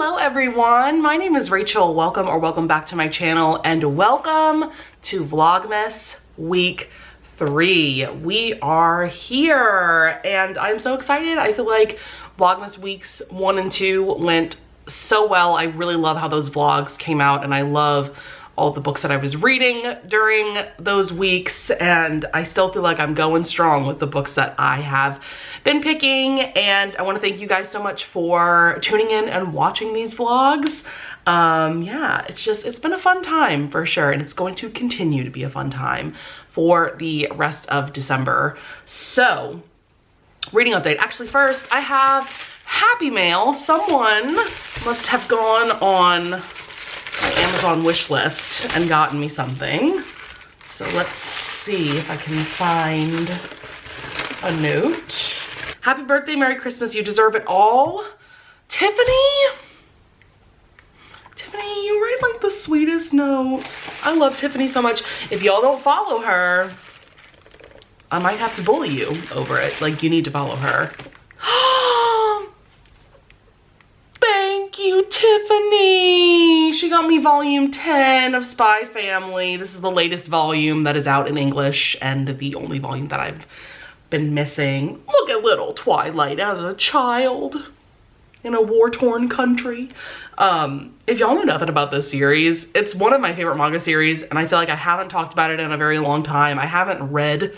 Hello everyone, my name is Rachel. Welcome back to my channel and welcome to Vlogmas week 3. We are here and I'm so excited. I feel like Vlogmas weeks 1 and 2 went so well. I really love how those vlogs came out and I love all the books that I was reading during those weeks, and I still feel like I'm going strong with the books that I have been picking. And I want to thank you guys so much for tuning in and watching these vlogs. Yeah, it's been a fun time for sure, and it's going to continue to be a fun time for the rest of December. So, reading update. Actually, first I have Happy Mail. Someone must have gone on my Amazon wish list and gotten me something. So let's see if I can find a note. Happy birthday, Merry Christmas, you deserve it all. Tiffany, you write like the sweetest notes. I love Tiffany so much. If y'all don't follow her, I might have to bully you over it. Like, you need to follow her. Thank you, Tiffany. She got me volume 10 of Spy Family. This is the latest volume that is out in English and the only volume that I've been missing. Look at little Twilight as a child in a war-torn country. If y'all know nothing about this series, it's one of my favorite manga series, and I feel like I haven't talked about it in a very long time. I haven't read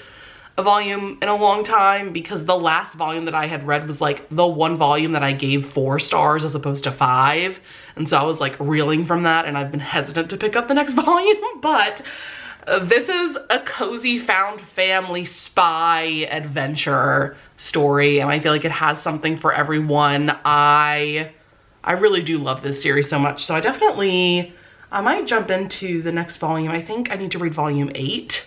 a volume in a long time because the last volume that I had read was like the one volume that I gave 4 stars as opposed to 5. And so I was like reeling from that, and I've been hesitant to pick up the next volume, but this is a cozy found family spy adventure story, and I feel like it has something for everyone. I really do love this series so much, so I might jump into the next volume. I think I need to read volume 8.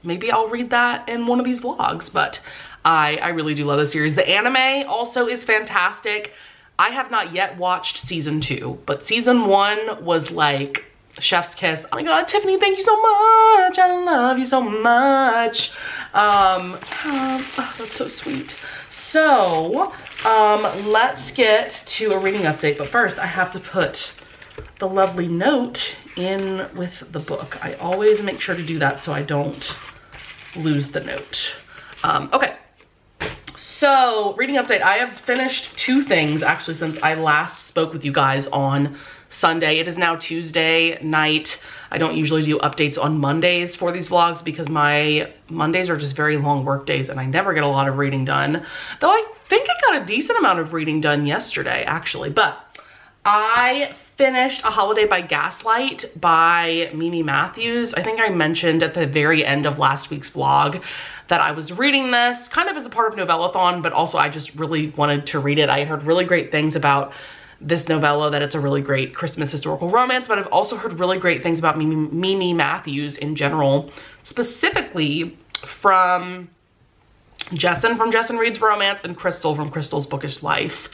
Maybe I'll read that in one of these vlogs, but I really do love the series. The anime also is fantastic. I have not yet watched season 2, but season 1 was like chef's kiss. Oh my god, Tiffany, thank you so much. I love you so much. That's so sweet. So, let's get to a reading update, but first I have to put the lovely note in with the book. I always make sure to do that so I don't lose the note. Okay, so reading update. I have finished 2 things actually since I last spoke with you guys on Sunday. It is now Tuesday night. I don't usually do updates on Mondays for these vlogs because my Mondays are just very long work days and I never get a lot of reading done. Though I think I got a decent amount of reading done yesterday actually, but I finished A Holiday by Gaslight by Mimi Matthews. I think I mentioned at the very end of last week's vlog that I was reading this kind of as a part of Novellathon, but also I just really wanted to read it. I heard really great things about this novella, that it's a really great Christmas historical romance, but I've also heard really great things about Mimi Matthews in general, specifically from Jesson from Jesson Reads Romance and Crystal from Crystal's Bookish Life.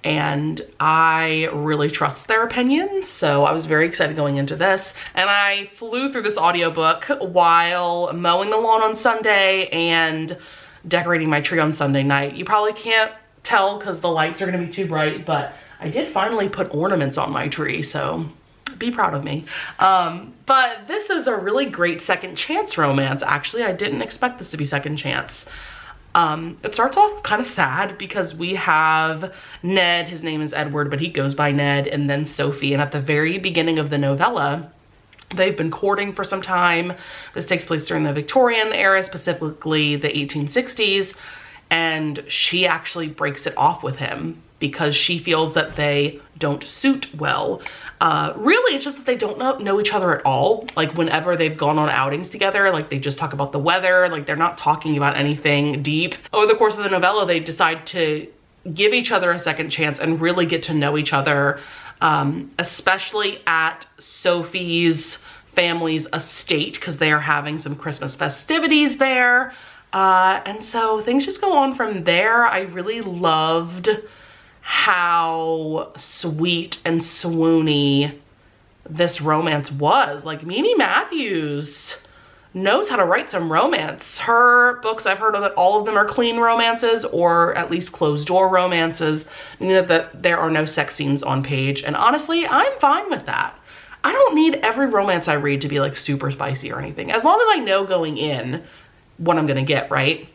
And I really trust their opinions, so I was very excited going into this. And I flew through this audiobook while mowing the lawn on Sunday and decorating my tree on Sunday night. You probably can't tell because the lights are gonna be too bright, but I did finally put ornaments on my tree, so be proud of me. But this is a really great second chance romance, actually. I didn't expect this to be second chance. It starts off kind of sad because we have Ned, his name is Edward, but he goes by Ned, and then Sophie. And at the very beginning of the novella, they've been courting for some time. This takes place during the Victorian era, specifically the 1860s. And she actually breaks it off with him because she feels that they don't suit well. Really, it's just that they don't know each other at all. Like, whenever they've gone on outings together, like, they just talk about the weather. Like, they're not talking about anything deep. Over the course of the novella, they decide to give each other a second chance and really get to know each other, especially at Sophie's family's estate because they are having some Christmas festivities there. And so things just go on from there. I really loved how sweet and swoony this romance was. Like, Mimi Matthews knows how to write some romance. Her books, I've heard that all of them are clean romances, or at least closed door romances, meaning that there are no sex scenes on page. And honestly, I'm fine with that. I don't need every romance I read to be like super spicy or anything, as long as I know going in what I'm gonna get, right?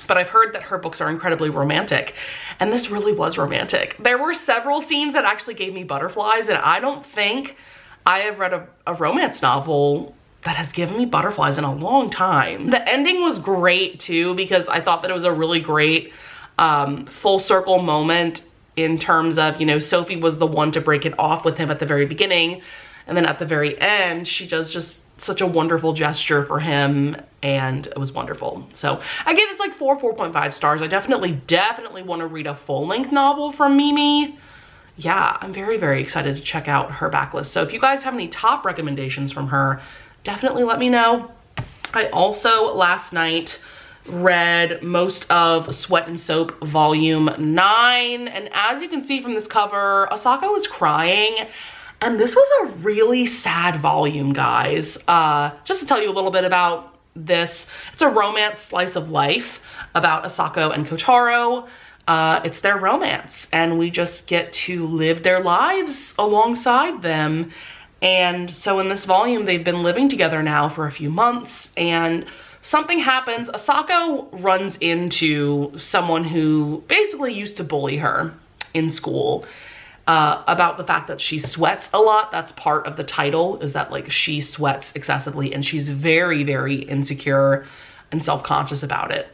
But I've heard that her books are incredibly romantic, and this really was romantic. There were several scenes that actually gave me butterflies, and I don't think I have read a romance novel that has given me butterflies in a long time. The ending was great too, because I thought that it was a really great full circle moment in terms of, you know, Sophie was the one to break it off with him at the very beginning, and then at the very end, she does just such a wonderful gesture for him, and it was wonderful. So I gave this like 4.5 stars. I definitely want to read a full-length novel from Mimi. Yeah, I'm very, very excited to check out her backlist. So if you guys have any top recommendations from her, definitely let me know. I also last night read most of Sweat and Soap volume 9, and as you can see from this cover, Asako was crying, and this was a really sad volume, guys. Just to tell you a little bit about this, it's a romance slice of life about Asako and Kotaro. It's their romance, and we just get to live their lives alongside them. And so in this volume, they've been living together now for a few months, and something happens. Asako runs into someone who basically used to bully her in school about the fact that she sweats a lot. That's part of the title, is that like she sweats excessively, and she's very, very insecure and self-conscious about it.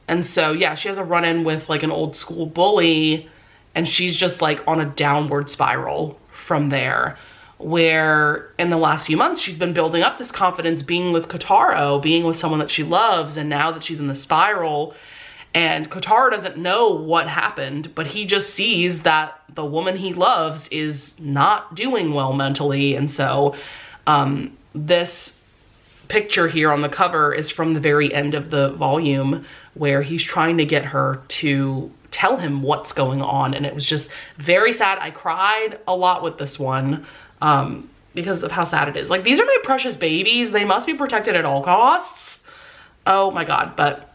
And so, yeah, she has a run-in with like an old school bully, and she's just like on a downward spiral from there, where in the last few months, she's been building up this confidence being with Kotaro, being with someone that she loves. And now that she's in the spiral, and Kotaro doesn't know what happened, but he just sees that the woman he loves is not doing well mentally. And so this picture here on the cover is from the very end of the volume, where he's trying to get her to tell him what's going on. And it was just very sad. I cried a lot with this one because of how sad it is. Like, these are my precious babies. They must be protected at all costs. Oh my God, but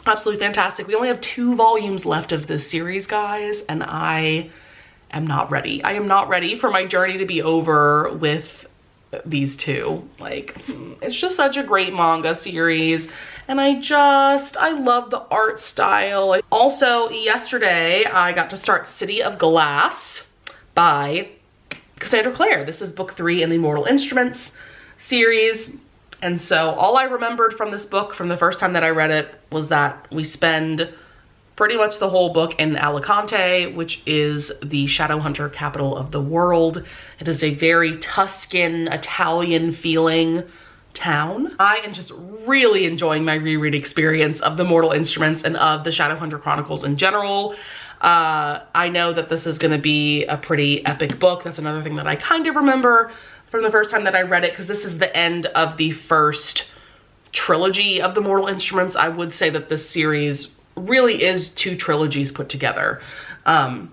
absolutely fantastic. We only have 2 volumes left of this series, guys, and I am not ready. I am not ready for my journey to be over with these 2. Like, it's just such a great manga series, and I love the art style. Also, yesterday I got to start City of Glass by Cassandra Clare. This is book 3 in the Mortal Instruments series. And so all I remembered from this book from the first time that I read it was that we spend pretty much the whole book in Alicante, which is the Shadowhunter capital of the world. It is a very Tuscan, Italian feeling town. I am just really enjoying my reread experience of the Mortal Instruments and of the Shadowhunter Chronicles in general. I know that this is gonna be a pretty epic book. That's another thing that I kind of remember from the first time that I read it, because this is the end of the first trilogy of the Mortal Instruments. I would say that this series really is 2 trilogies put together. And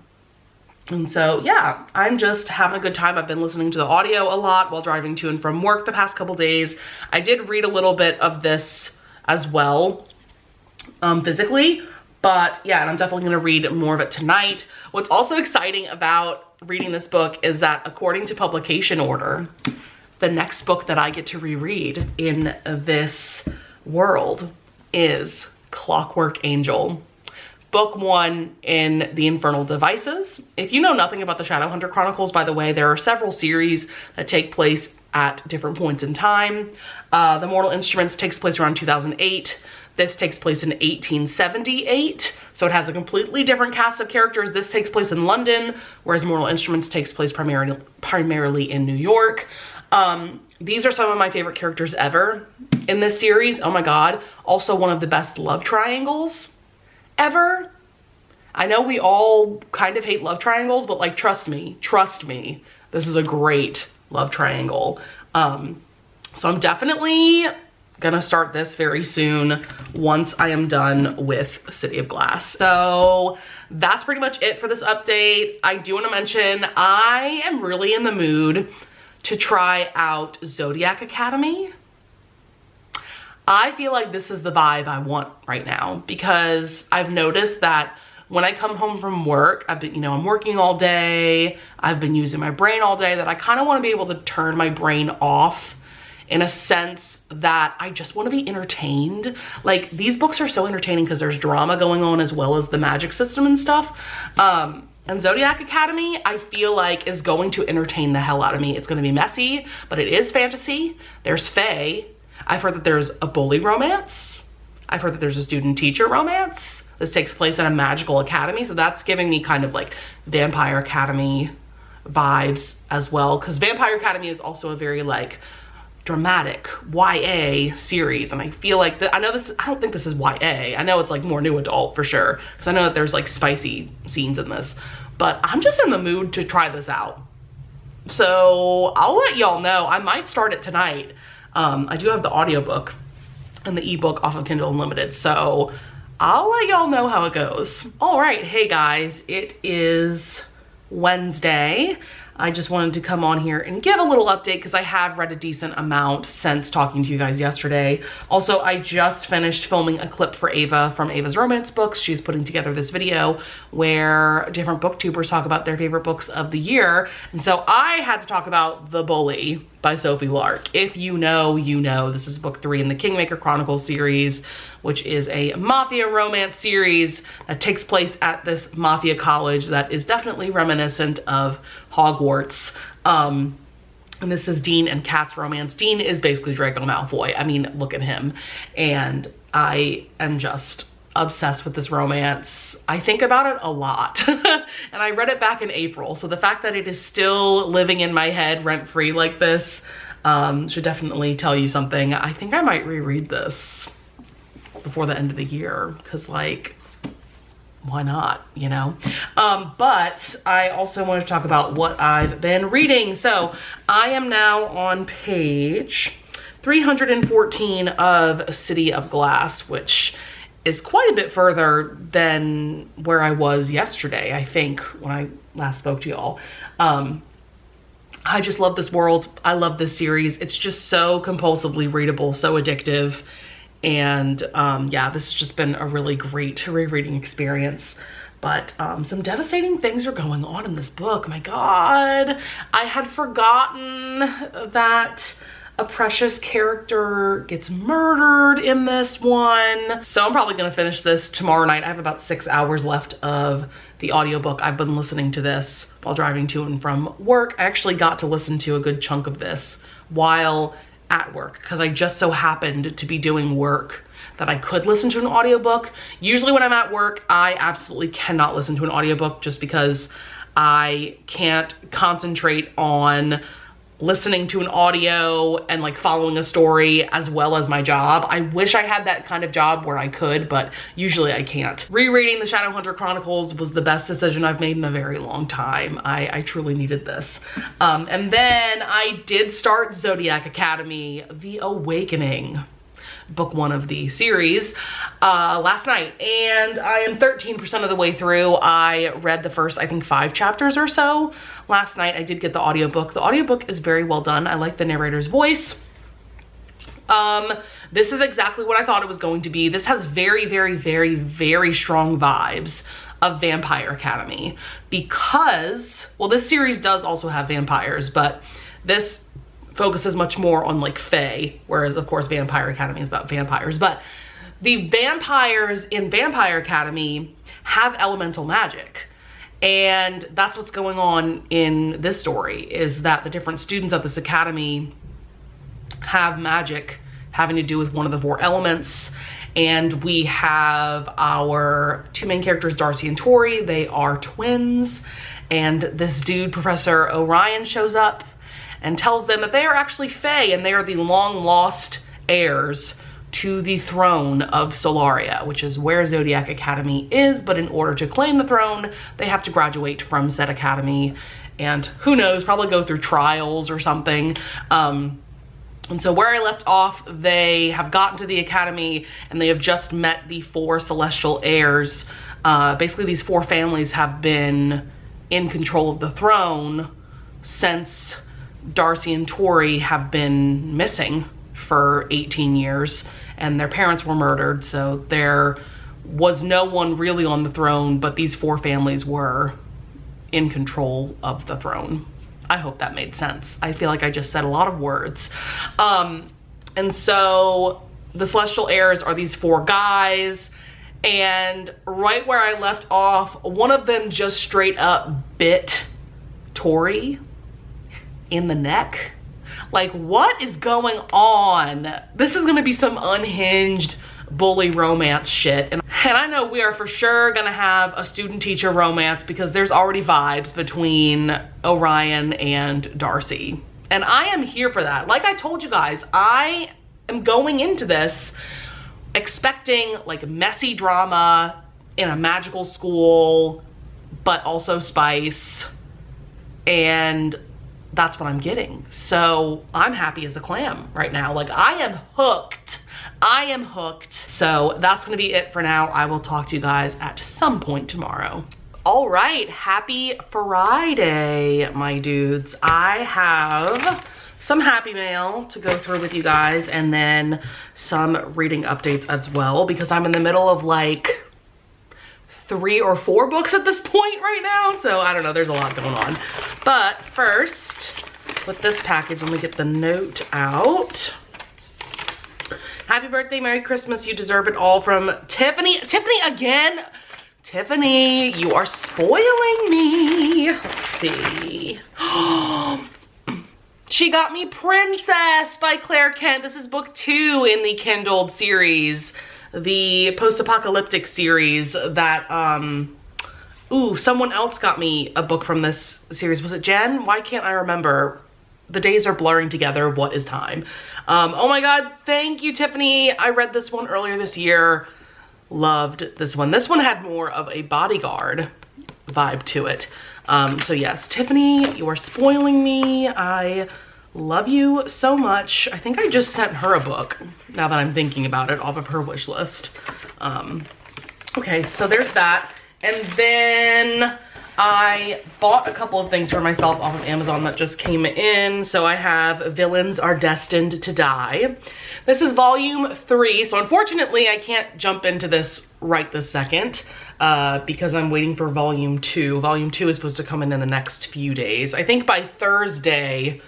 so, yeah, I'm just having a good time. I've been listening to the audio a lot while driving to and from work the past couple days. I did read a little bit of this as well, physically, but yeah, and I'm definitely gonna read more of it tonight. What's also exciting about reading this book is that according to publication order, the next book that I get to reread in this world is Clockwork Angel. Book 1 in the Infernal Devices. If you know nothing about the Shadowhunter Chronicles, by the way, there are several series that take place at different points in time. The Mortal Instruments takes place around 2008. This takes place in 1878, so it has a completely different cast of characters. This takes place in London, whereas Mortal Instruments takes place primarily in New York. These are some of my favorite characters ever in this series. Oh my God. Also one of the best love triangles ever. I know we all kind of hate love triangles, but like, trust me, this is a great love triangle. So I'm definitely gonna start this very soon once I am done with City of Glass. So that's pretty much it for this update. I do want to mention I am really in the mood to try out Zodiac Academy. I feel like this is the vibe I want right now, because I've noticed that when I come home from work, I've been, I'm working all day, I've been using my brain all day, that I kind of want to be able to turn my brain off in a sense that I just want to be entertained. Like, these books are so entertaining because there's drama going on as well as the magic system and stuff. And Zodiac Academy, I feel like, is going to entertain the hell out of me. It's going to be messy, but it is fantasy. There's fae. I've heard that there's a bully romance. I've heard that there's a student-teacher romance. This takes place in a magical academy, so that's giving me kind of like Vampire Academy vibes as well, because Vampire Academy is also a very like dramatic YA series, and I feel like I don't think this is YA. I know it's like more new adult for sure, because I know that there's like spicy scenes in this, but I'm just in the mood to try this out. So I'll let y'all know. I might start it tonight. I do have the audiobook and the ebook off of Kindle Unlimited, so I'll let y'all know how it goes. All right, hey guys, it is Wednesday. I just wanted to come on here and give a little update because I have read a decent amount since talking to you guys yesterday. Also, I just finished filming a clip for Ava from Ava's Romance Books. She's putting together this video where different booktubers talk about their favorite books of the year. And so I had to talk about The Bully by Sophie Lark. If you know, you know. This is book 3 in the Kingmaker Chronicles series, which is a mafia romance series that takes place at this mafia college that is definitely reminiscent of Hogwarts. And this is Dean and Kat's romance. Dean is basically Draco Malfoy. I mean, look at him. And I am just obsessed with this romance. I think about it a lot. And I read it back in April. So the fact that it is still living in my head rent-free like this should definitely tell you something. I think I might reread this before the end of the year, because like, why not, you know? But I also want to talk about what I've been reading. So I am now on page 314 of City of Glass, which is quite a bit further than where I was yesterday, I think, when I last spoke to y'all. I just love this world. I love this series. It's just so compulsively readable, so addictive. And yeah, this has just been a really great rereading experience. But some devastating things are going on in this book. My God, I had forgotten that a precious character gets murdered in this one. So I'm probably gonna finish this tomorrow night. I have about 6 hours left of the audiobook. I've been listening to this while driving to and from work. I actually got to listen to a good chunk of this while at work, because I just so happened to be doing work that I could listen to an audiobook. Usually when I'm at work, I absolutely cannot listen to an audiobook just because I can't concentrate on listening to an audio and like following a story as well as my job. I wish I had that kind of job where I could, but usually I can't. Rereading the Shadowhunter Chronicles was the best decision I've made in a very long time. I truly needed this. And then I did start Zodiac Academy, The Awakening, book 1 of the series, last night, and I am 13% of the way through. I read the first, I think, 5 chapters or so last night. I did get the audiobook. The audiobook is very well done. I like the narrator's voice. This is exactly what I thought it was going to be. This has very, very, very, very strong vibes of Vampire Academy, because, well, this series does also have vampires, but this focuses much more on like fae, whereas of course Vampire Academy is about vampires. But the vampires in Vampire Academy have elemental magic, and that's what's going on in this story, is that the different students at this academy have magic having to do with one of the 4 elements. And we have our 2 main characters, Darcy and Tori. They are twins, and this dude, Professor Orion, shows up and tells them that they are actually fae, and they are the long lost heirs to the throne of Solaria, which is where Zodiac Academy is. But in order to claim the throne, they have to graduate from said academy, and who knows, probably go through trials or something. And so where I left off, they have gotten to the academy and they have just met the 4 celestial heirs. Basically, these 4 families have been in control of the throne since Darcy and Tori have been missing for 18 years. and their parents were murdered, so there was no one really on the throne, but these 4 families were in control of the throne. I hope that made sense. I feel like I just said a lot of words. And so the celestial heirs are these 4 guys, and right where I left off, one of them just straight up bit Tori in the neck. Like, what is going on? This is gonna be some unhinged bully romance shit. And I know we are for sure gonna have a student-teacher romance because there's already vibes between Orion and Darcy. And I am here for that. Like I told you guys, I am going into this expecting like messy drama in a magical school, but also spice. And that's what I'm getting. So I'm happy as a clam right now. Like, I am hooked. I am hooked. So that's gonna be it for now. I will talk to you guys at some point tomorrow. All right, happy Friday, my dudes. I have some happy mail to go through with you guys, and then some reading updates as well, because I'm in the middle of like 3 or 4 books at this point right now. So I don't know, there's a lot going on. But first, with this package, let me get the note out. Happy birthday, Merry Christmas, you deserve it all, from Tiffany. Tiffany again? Tiffany, you are spoiling me. Let's see. She got me Princess by Claire Kent. This is book 2 in the Kindled series, the post-apocalyptic series that, someone else got me a book from this series. Was it Jen? Why can't I remember? The days are blurring together. What is time? Oh my God, thank you, Tiffany. I read this one earlier this year. Loved this one. This one had more of a bodyguard vibe to it. So yes, Tiffany, you are spoiling me. I love you so much. I think I just sent her a book, now that I'm thinking about it, off of her wish list. Okay, so there's that. And then I bought a couple of things for myself off of Amazon that just came in. So I have Villains Are Destined to Die. This is volume 3. So unfortunately, I can't jump into this right this second because I'm waiting for volume 2. Volume 2 is supposed to come in the next few days. I think by Thursday,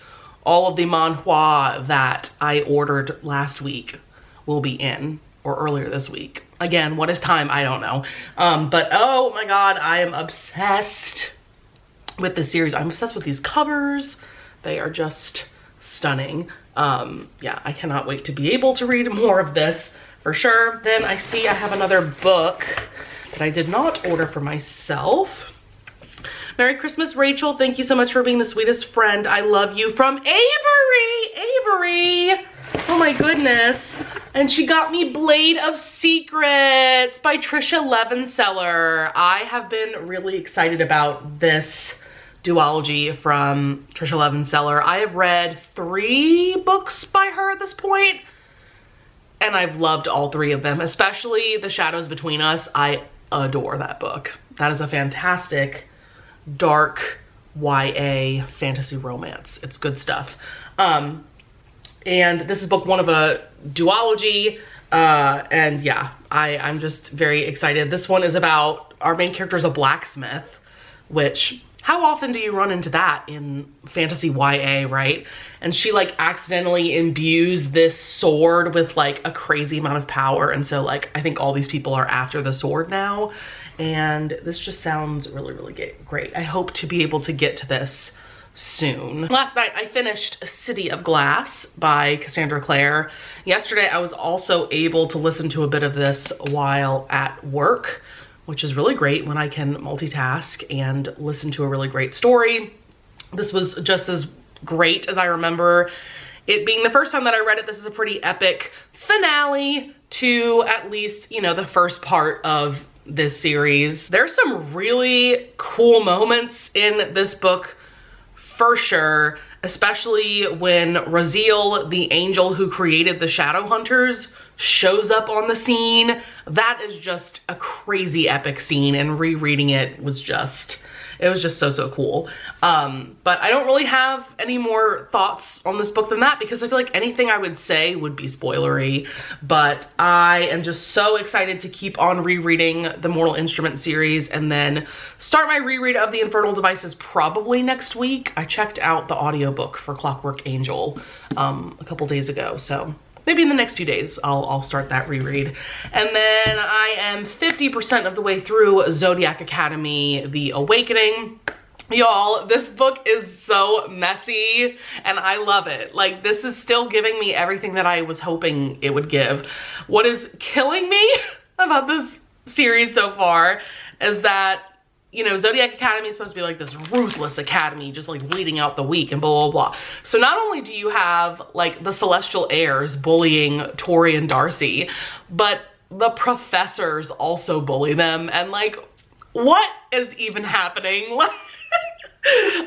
all of the manhwa that I ordered last week will be in, or earlier this week. Again, what is time? I don't know. But oh my God, I am obsessed with this series. I'm obsessed with these covers. They are just stunning. Yeah, I cannot wait to be able to read more of this for sure. Then I see I have another book that I did not order for myself. Merry Christmas, Rachel. Thank you so much for being the sweetest friend. I love you, from Avery. Avery. Oh my goodness. And she got me Blade of Secrets by Trisha Levenseller. I have been really excited about this duology from Trisha Levenseller. I have read 3 books by her at this point, and I've loved all 3 of them, especially The Shadows Between Us. I adore that book. That is a fantastic, dark YA fantasy romance. It's good stuff. And this is book 1 of a duology. And yeah, I'm just very excited. This one is about, our main character is a blacksmith, which, how often do you run into that in fantasy YA, right? And she like accidentally imbues this sword with like a crazy amount of power. And so like, I think all these people are after the sword now. And this just sounds really, really great. I hope to be able to get to this soon. Last night I finished City of Glass by Cassandra Clare. Yesterday I was also able to listen to a bit of this while at work, which is really great when I can multitask and listen to a really great story. This was just as great as I remember it being the first time that I read it. This is a pretty epic finale to at least, you know, the first part of this series. There's some really cool moments in this book for sure, especially when Raziel, the angel who created the Shadowhunters, shows up on the scene. That is just a crazy epic scene, and rereading it was just, It was just so, so cool. But I don't really have any more thoughts on this book than that, because I feel like anything I would say would be spoilery. But I am just so excited to keep on rereading the Mortal Instrument series and then start my reread of The Infernal Devices probably next week. I checked out the audiobook for Clockwork Angel a couple days ago, so maybe in the next few days I'll start that reread. And then I am 50% of the way through Zodiac Academy, The Awakening. Y'all, this book is so messy and I love it. Like, this is still giving me everything that I was hoping it would give. What is killing me about this series so far is that, you know, Zodiac Academy is supposed to be like this ruthless academy, just like bleeding out the weak and blah, blah, blah. So not only do you have like the Celestial Heirs bullying Tori and Darcy, but the professors also bully them. And like, what is even happening? Like,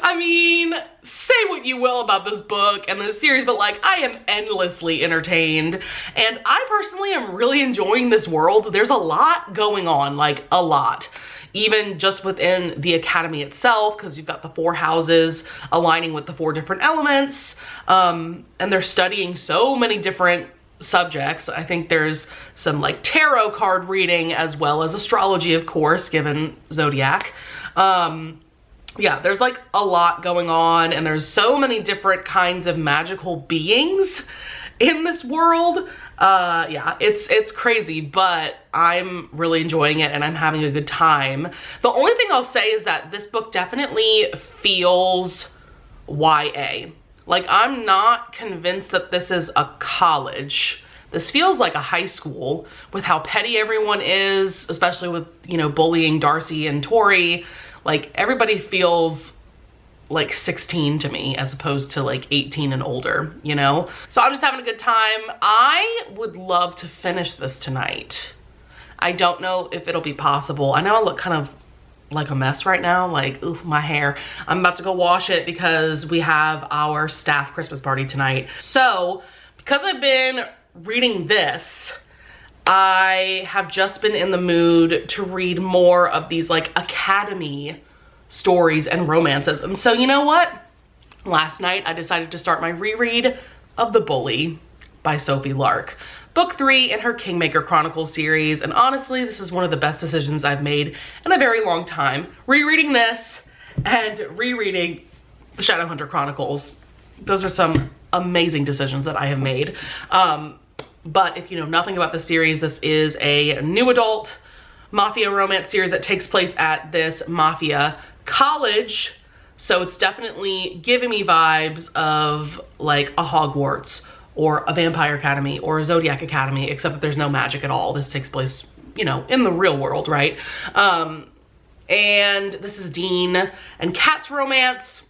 I mean, say what you will about this book and this series, but like, I am endlessly entertained. And I personally am really enjoying this world. There's a lot going on, like a lot. Even just within the academy itself, because you've got the 4 houses aligning with the 4 different elements. And they're studying so many different subjects. I think there's some like tarot card reading as well as astrology, of course, given Zodiac. Yeah, there's like a lot going on, and there's so many different kinds of magical beings in this world. Yeah, it's crazy, but I'm really enjoying it and I'm having a good time. The only thing I'll say is that this book definitely feels YA. Like, I'm not convinced that this is a college. This feels like a high school with how petty everyone is, especially with, you know, bullying Darcy and Tori. Like, everybody feels like 16 to me as opposed to like 18 and older, you know? So I'm just having a good time. I would love to finish this tonight. I don't know if it'll be possible. I know I look kind of like a mess right now, like, ooh, my hair. I'm about to go wash it because we have our staff Christmas party tonight. So because I've been reading this, I have just been in the mood to read more of these like academy stories and romances. And so, you know what? Last night I decided to start my reread of The Bully by Sophie Lark. Book 3 in her Kingmaker Chronicles series. And honestly, this is one of the best decisions I've made in a very long time. Rereading this and rereading the Shadowhunter Chronicles. Those are some amazing decisions that I have made. But if you know nothing about the series, this is a new adult mafia romance series that takes place at this mafia college. So it's definitely giving me vibes of like a Hogwarts or a Vampire Academy or a Zodiac Academy, except that there's no magic at all. This takes place, you know, in the real world, right? And this is Dean and Kat's romance.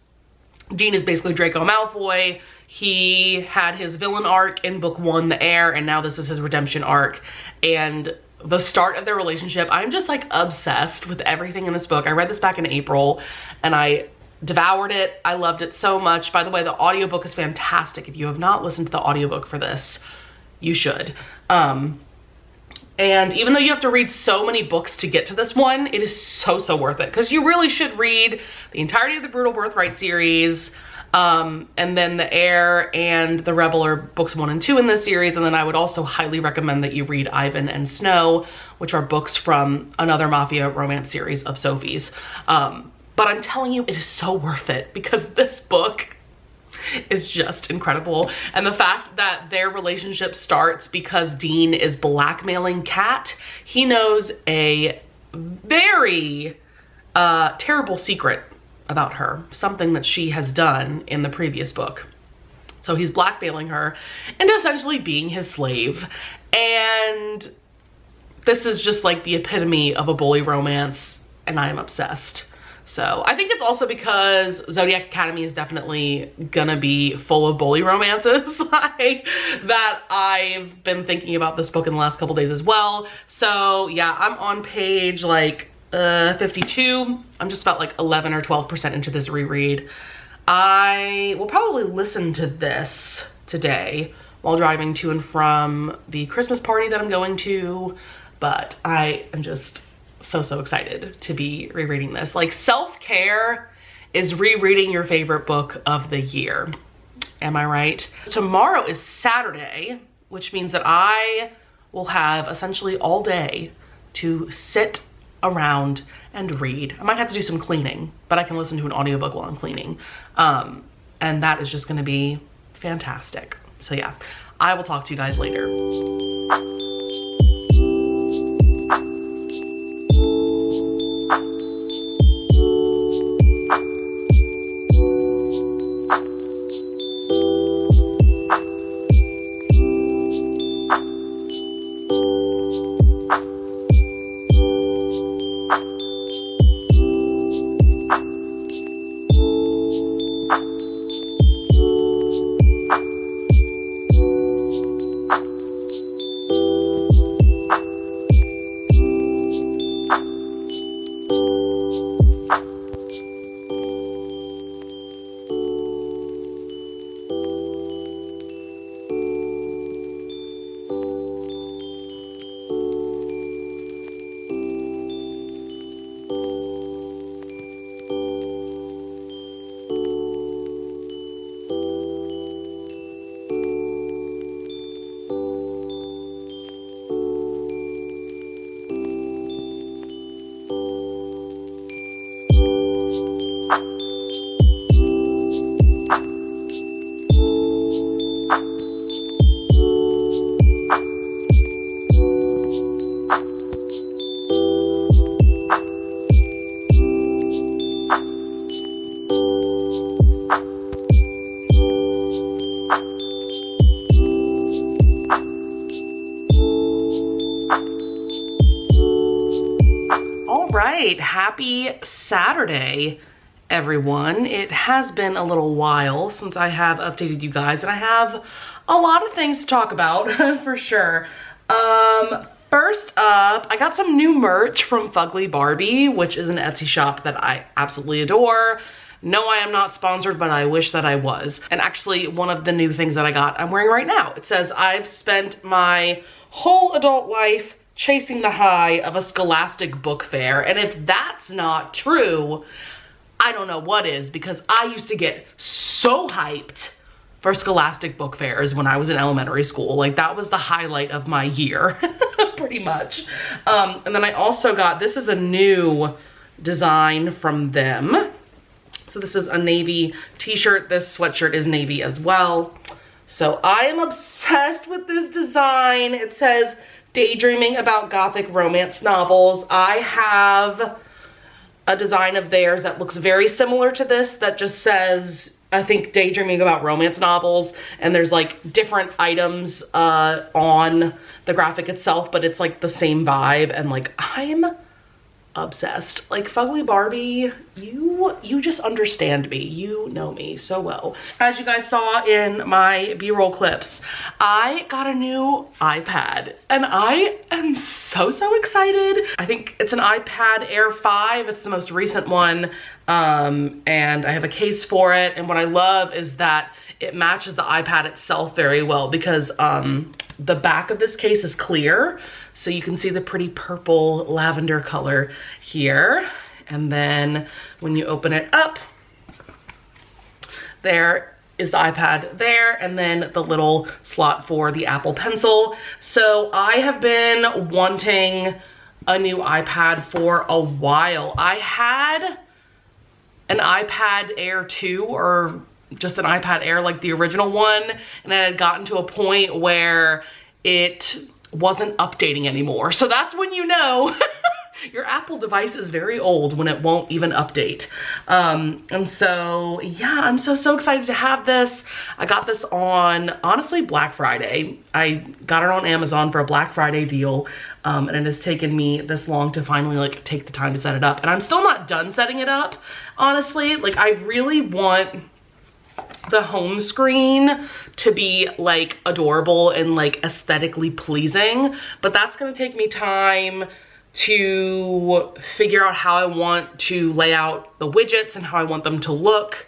Dean is basically Draco Malfoy. He had his villain arc in book 1, The Heir, and now this is his redemption arc. And the start of their relationship, I'm just like obsessed with everything in this book. I read this back in April and I devoured it. I loved it so much. By the way, the audiobook is fantastic. If you have not listened to the audiobook for this, you should. And even though you have to read so many books to get to this one, it is so, so worth it, because you really should read the entirety of the Brutal Birthright series. And then The Heir and The Rebel are books 1 and 2 in this series. And then I would also highly recommend that you read Ivan and Snow, which are books from another mafia romance series of Sophie's. But I'm telling you, it is so worth it, because this book is just incredible. And the fact that their relationship starts because Dean is blackmailing Kat. He knows a very terrible secret about her, something that she has done in the previous book. So he's blackmailing her and essentially being his slave. And this is just like the epitome of a bully romance, and I am obsessed. So I think it's also because Zodiac Academy is definitely gonna be full of bully romances that I've been thinking about this book in the last couple days as well. So yeah, I'm on page like 52. I'm just about like 11 or 12% into this reread. I will probably listen to this today while driving to and from the Christmas party that I'm going to, but I am just so excited to be rereading this. Like, self-care is rereading your favorite book of the year. Am I right? Tomorrow is Saturday, which means that I will have essentially all day to sit around and read. I might have to do some cleaning, but I can listen to an audiobook while I'm cleaning. And that is just gonna be fantastic. So yeah, I will talk to you guys later. Happy Saturday, everyone. It has been a little while since I have updated you guys, and I have a lot of things to talk about for sure. First up, I got some new merch from Fugly Barbie, which is an Etsy shop that I absolutely adore. No, I am not sponsored, but I wish that I was. And actually, one of the new things that I got, I'm wearing right now. It says, I've spent my whole adult life chasing the high of a Scholastic book fair. And if that's not true, I don't know what is, because I used to get so hyped for Scholastic book fairs when I was in elementary school. Like, that was the highlight of my year, pretty much. And then I also got, this is a new design from them. So this is a navy t-shirt. This sweatshirt is navy as well. So I am obsessed with this design. It says, daydreaming about gothic romance novels. I have a design of theirs that looks very similar to this that just says, I think, daydreaming about romance novels, and there's like different items on the graphic itself, but it's like the same vibe, and like I'm obsessed. Like, Fugly Barbie, you just understand me. You know me so well. As you guys saw in my B-roll clips, I got a new iPad and I am so excited. I think it's an iPad Air 5. It's the most recent one. And I have a case for it. And what I love is that it matches the iPad itself very well, because the back of this case is clear, so you can see the pretty purple lavender color here. And then when you open it up, there is the iPad there, and then the little slot for the Apple Pencil. So I have been wanting a new iPad for a while. I had an iPad Air 2, or just an iPad Air, like the original one, and it had gotten to a point where it wasn't updating anymore. So that's when you know your Apple device is very old, when it won't even update. And so yeah, I'm so excited to have this. I got this on, honestly, Black Friday. I got it on Amazon for a Black Friday deal. And it has taken me this long to finally like take the time to set it up. And I'm still not done setting it up, honestly. Like, I really want the home screen to be like adorable and like aesthetically pleasing, but that's gonna take me time to figure out how I want to lay out the widgets and how I want them to look.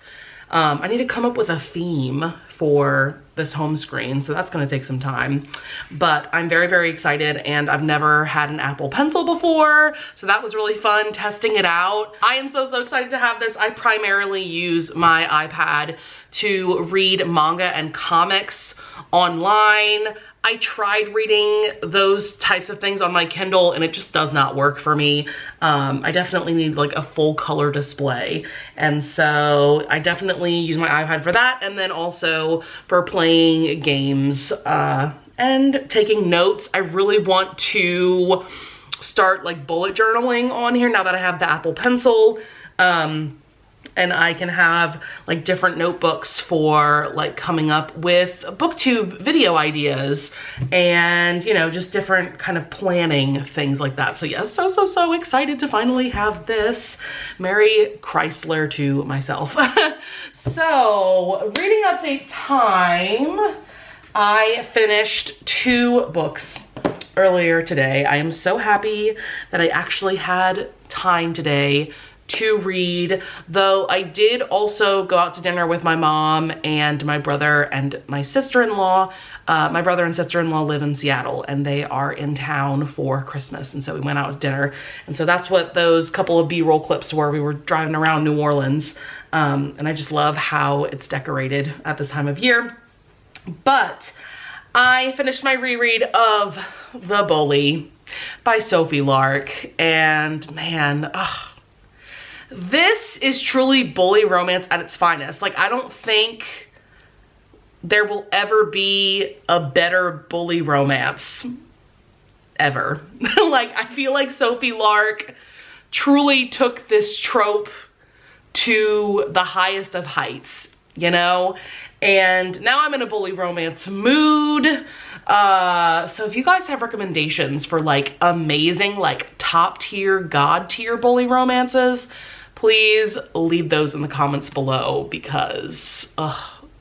I need to come up with a theme for this home screen, so that's gonna take some time. But I'm very, very excited, and I've never had an Apple Pencil before, so that was really fun testing it out. I am so, so excited to have this. I primarily use my iPad to read manga and comics online. I tried reading those types of things on my Kindle and it just does not work for me. I definitely need like a full color display. And so I definitely use my iPad for that, and then also for playing games and taking notes. I really want to start like bullet journaling on here now that I have the Apple Pencil. And I can have like different notebooks for like coming up with booktube video ideas and, you know, just different kind of planning things like that. So yes, so excited to finally have this. Merry Chrysler to myself. So reading update time. I finished 2 books earlier today. I am so happy that I actually had time today to read, though I did also go out to dinner with my mom and my brother and my sister-in-law. My brother and sister-in-law live in Seattle and they are in town for Christmas, and so we went out to dinner. And so that's what those couple of B-roll clips were. We were driving around New Orleans, and I just love how it's decorated at this time of year. But I finished my reread of The Bully by Sophie Lark, and man, this is truly bully romance at its finest. Like, I don't think there will ever be a better bully romance ever. Like, I feel like Sophie Lark truly took this trope to the highest of heights, you know? And now I'm in a bully romance mood. So if you guys have recommendations for like amazing, like top tier, god tier bully romances, please leave those in the comments below, because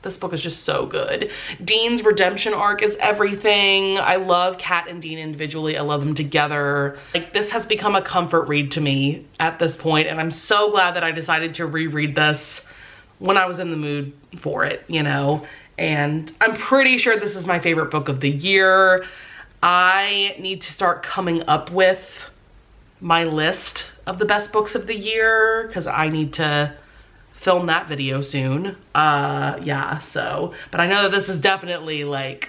this book is just so good. Dean's redemption arc is everything. I love Kat and Dean individually. I love them together. Like, this has become a comfort read to me at this point, and I'm so glad that I decided to reread this when I was in the mood for it, you know? And I'm pretty sure this is my favorite book of the year. I need to start coming up with my list of the best books of the year, because I need to film that video soon. Yeah, so, but I know that this is definitely like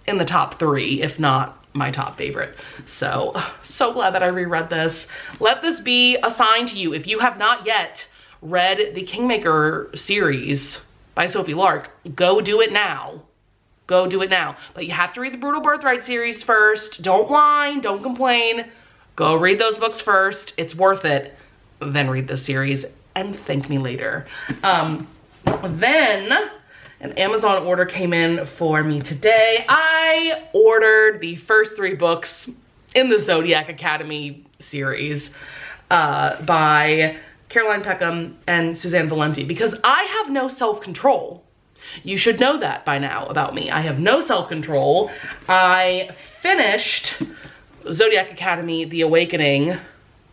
in the top 3, if not my top favorite. So glad that I reread this. Let this be a sign to you. If you have not yet read the Kingmaker series by Sophie Lark, go do it now. Go do it now. But you have to read the Brutal Birthright series first. Don't whine, don't complain. Go read those books first. It's worth it. Then read this series and thank me later. Then an Amazon order came in for me today. I ordered the first 3 books in the Zodiac Academy series by Caroline Peckham and Suzanne Valenti, because I have no self-control. You should know that by now about me. I have no self-control. I finished Zodiac Academy, The Awakening,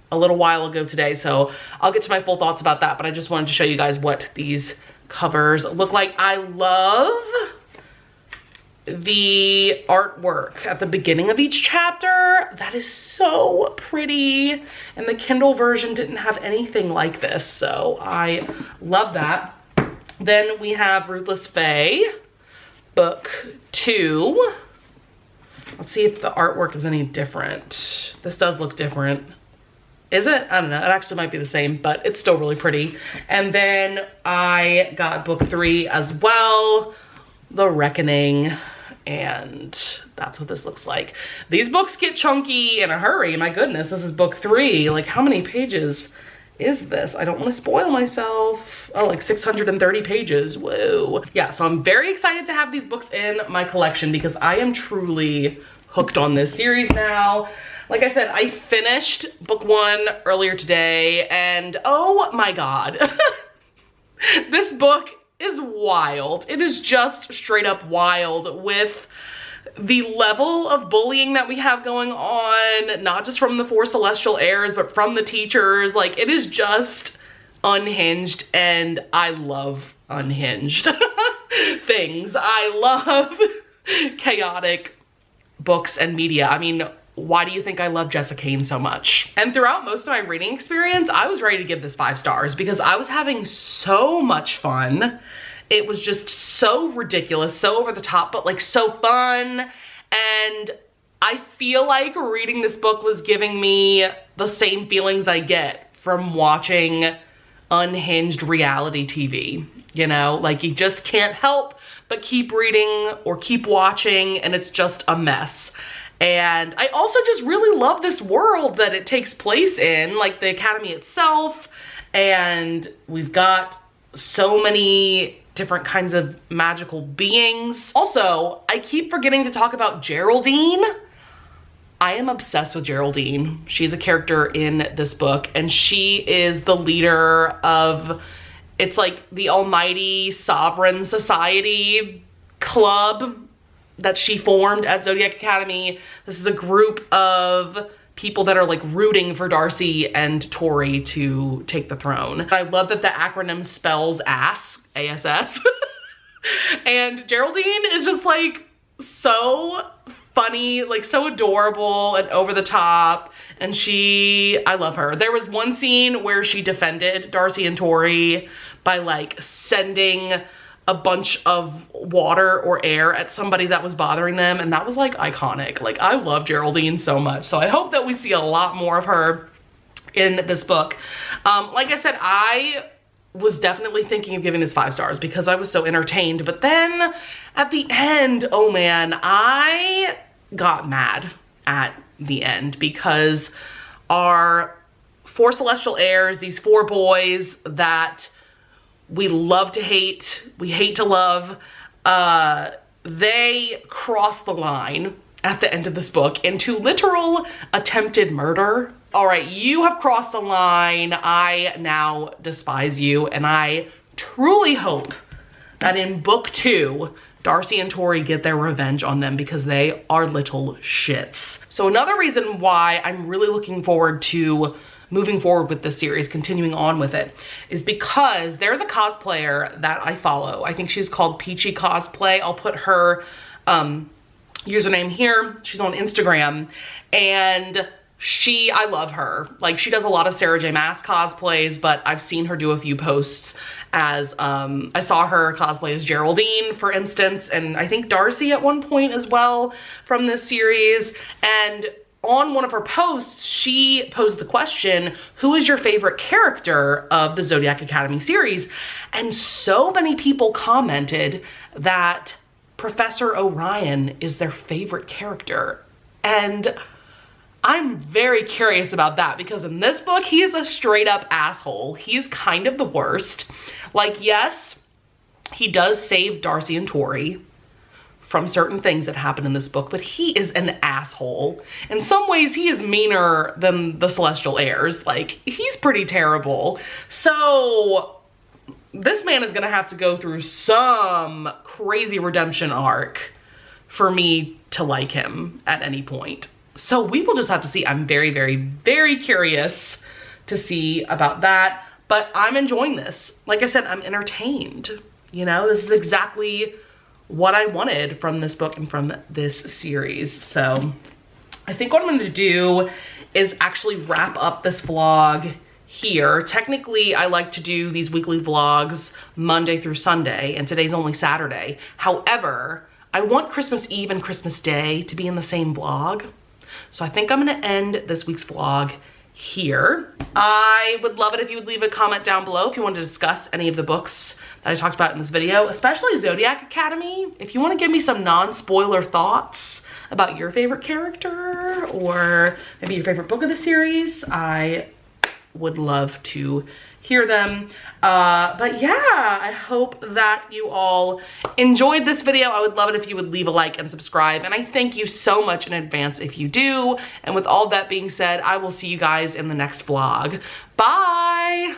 a little while ago today, so I'll get to my full thoughts about that, but I just wanted to show you guys what these covers look like. I love the artwork at the beginning of each chapter. That is so pretty, and the Kindle version didn't have anything like this, so I love that. Then we have Ruthless Fae, book 2. Let's see if the artwork is any different. This does look different. Is it? I don't know. It actually might be the same, but it's still really pretty. And then I got book 3 as well, The Reckoning, and that's what this looks like. These books get chunky in a hurry. My goodness, this is book 3. Like, how many pages is this? I don't want to spoil myself. Oh, like 630 pages. Whoa. Yeah, so I'm very excited to have these books in my collection because I am truly hooked on this series now. Like I said, I finished book 1 earlier today, and oh my God. This book is wild. It is just straight up wild with the level of bullying that we have going on, not just from the 4 celestial heirs, but from the teachers. Like, it is just unhinged, and I love unhinged. things. I love chaotic books and media. I mean, why do you think I love Jessica Kane so much? And throughout most of my reading experience, I was ready to give this 5 stars because I was having so much fun. It was just so ridiculous, so over the top, but like so fun. And I feel like reading this book was giving me the same feelings I get from watching unhinged reality TV. You know, like you just can't help but keep reading or keep watching, and it's just a mess. And I also just really love this world that it takes place in, like the Academy itself. And we've got so many different kinds of magical beings. Also, I keep forgetting to talk about Geraldine. I am obsessed with Geraldine. She's a character in this book, and she is the leader of, it's like the Almighty Sovereign Society club that she formed at Zodiac Academy. This is a group of people that are like rooting for Darcy and Tori to take the throne. I love that the acronym spells ass, A-S-S. And Geraldine is just like so funny, like so adorable and over the top. And I love her. There was one scene where she defended Darcy and Tori by like sending a bunch of water or air at somebody that was bothering them, and that was like iconic. Like, I love Geraldine so much, so I hope that we see a lot more of her in this book. Like I said, I was definitely thinking of giving this 5 stars because I was so entertained, but then at the end, oh man, I got mad at the end because our 4 celestial heirs, these 4 boys that we love to hate, we hate to love, they cross the line at the end of this book into literal attempted murder. All right, you have crossed the line. I now despise you, and I truly hope that in book 2, Darcy and Tori get their revenge on them because they are little shits. So another reason why I'm really looking forward to moving forward with this series, continuing on with it, is because there's a cosplayer that I follow. I think she's called Peachy Cosplay. I'll put her username here. She's on Instagram, and I love her. Like, she does a lot of Sarah J Maas cosplays, but I've seen her do a few posts as, I saw her cosplay as Geraldine, for instance, and I think Darcy at one point as well from this series. And on one of her posts, she posed the question, who is your favorite character of the Zodiac Academy series? And so many people commented that Professor Orion is their favorite character. And I'm very curious about that because in this book, he is a straight up asshole. He's kind of the worst. Like, yes, he does save Darcy and Tori from certain things that happen in this book, but he is an asshole. In some ways, he is meaner than the Celestial Heirs. Like, he's pretty terrible. So this man is gonna have to go through some crazy redemption arc for me to like him at any point. So we will just have to see. I'm very, very, very curious to see about that, but I'm enjoying this. Like I said, I'm entertained. You know, this is exactly what I wanted from this book and from this series. So I think what I'm going to do is actually wrap up this vlog here. Technically, I like to do these weekly vlogs Monday through Sunday, and today's only Saturday. However, I want Christmas Eve and Christmas Day to be in the same vlog. So I think I'm going to end this week's vlog here. I would love it if you would leave a comment down below if you want to discuss any of the books that I talked about in this video, especially Zodiac Academy. If you want to give me some non-spoiler thoughts about your favorite character or maybe your favorite book of the series, I would love to hear them. But yeah, I hope that you all enjoyed this video. I would love it if you would leave a like and subscribe, and I thank you so much in advance if you do. And with all that being said, I will see you guys in the next vlog. Bye!